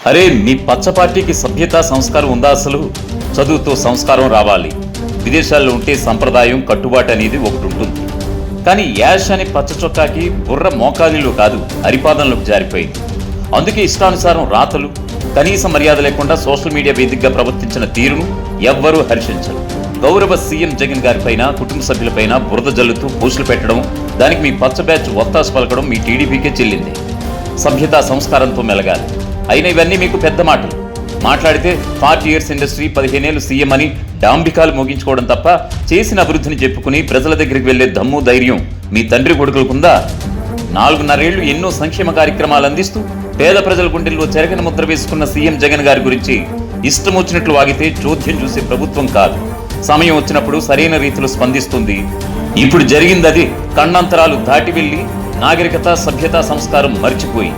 అరే మీ పచ్చ పార్టీకి సభ్యత సంస్కారం ఉందా? అసలు చదువుతో సంస్కారం రావాలి. విదేశాల్లో ఉంటే సంప్రదాయం కట్టుబాటు అనేది ఒకటి ఉంటుంది. కానీ యాష్ అనే పచ్చ చొక్కాకి బుర్ర మోకాలిలో కాదు అరిపాదంలోకి జారిపోయింది. అందుకే ఇష్టానుసారం రాతలు, కనీస మర్యాద లేకుండా సోషల్ మీడియా వేదికగా ప్రవర్తించిన తీరును ఎవ్వరూ హర్షించరు. గౌరవ సీఎం జగన్ గారిపైన, కుటుంబ సభ్యులపైన బురద జల్లుతూ పోస్టులు పెట్టడం, దానికి మీ పచ్చ బ్యాచ్ ఒత్తాసు పలకడం మీ టీడీపీకే చెల్లింది. సభ్యతా సంస్కారంతో మెలగాలి. అయినా ఇవన్నీ మీకు పెద్ద మాటలు. మాట్లాడితే 40 years ఇండస్ట్రీ, 15 ఏళ్ళు సీఎం అని డాంబికాలు మోగించుకోవడం తప్ప చేసిన అభివృద్ధిని చెప్పుకుని ప్రజల దగ్గరికి వెళ్లే దమ్ము, ధైర్యం మీ తండ్రి కొడుకులకుందా? 4.5 ఏళ్లు ఎన్నో సంక్షేమ కార్యక్రమాలు అందిస్తూ పేద ప్రజల గుండెల్లో చెరగని ముద్ర వేసుకున్న సీఎం జగన్ గారి గురించి ఇష్టం వచ్చినట్లు వాగితే చోద్యం చూసే ప్రభుత్వం కాదు. సమయం వచ్చినప్పుడు సరైన రీతిలో స్పందిస్తుంది. ఇప్పుడు జరిగింది అది. కన్నాంతరాలు దాటి వెళ్లి నాగరికత, సభ్యత, సంస్కారం మర్చిపోయి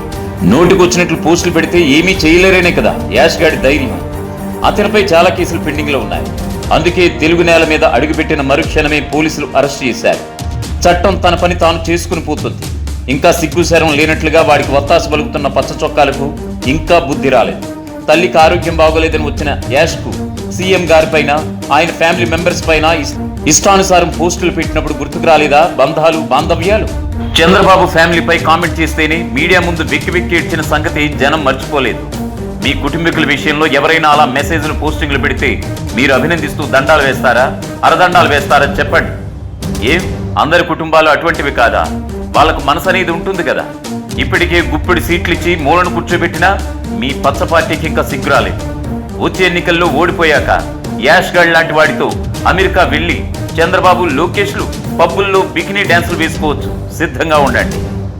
నోటికొచ్చినట్లు పోస్టులు పెడితే ఏమీ చేయలేరేనే కదా యాష్ గాడి ధైర్యం. అతనిపై చాలా కేసులు పెండింగ్ లో ఉన్నాయి. అందుకే తెలుగు నేల మీద అడుగుపెట్టిన మరుక్షణమే పోలీసులు అరెస్ట్ చేశారు. చట్టం తన పని తాను చేసుకుని పోతుంది. ఇంకా సిగ్గుశరం లేనట్లుగా వాడికి ఒత్తాసు పలుకుతున్న పచ్చ చొక్కాలకు ఇంకా బుద్ధి రాలేదు. తల్లికి ఆరోగ్యం బాగోలేదని వచ్చిన యాష్ కు సీఎం గారిపైన, ఆయన ఫ్యామిలీ మెంబర్స్ పైన ఇష్టానుసారం పోస్టులు పెట్టినప్పుడు గుర్తుకు రాలేదా బంధాలు, బాంధవ్యాలు? చంద్రబాబు ఫ్యామిలీపై కామెంట్ చేస్తేనే మీడియా ముందు వెక్కి వెక్కి ఏడ్చిన సంగతి జనం మర్చిపోలేదు. మీ కుటుంబీకుల విషయంలో ఎవరైనా అలా మెసేజ్లు, పోస్టింగ్లు పెడితే మీరు అభినందిస్తూ దండాలు వేస్తారా, అరదండాలు వేస్తారా చెప్పండి. ఏం అందరి కుటుంబాలు అటువంటివి కాదా? వాళ్ళకు మనసు అనేది ఉంటుంది కదా. ఇప్పటికే గుప్పిడి సీట్లు ఇచ్చి మూలను కూర్చోబెట్టినా మీ పచ్చ పార్టీకి ఇంకా సిగ్గురాలేదు. వచ్చే ఎన్నికల్లో ఓడిపోయాక యాష్ గఢ్ లాంటి వాడితో అమెరికా వెళ్లి చంద్రబాబు, లోకేష్లు పబ్బుల్లో బికినీ డ్యాన్సులు వేసుకోవచ్చు. సిద్ధంగా ఉండండి.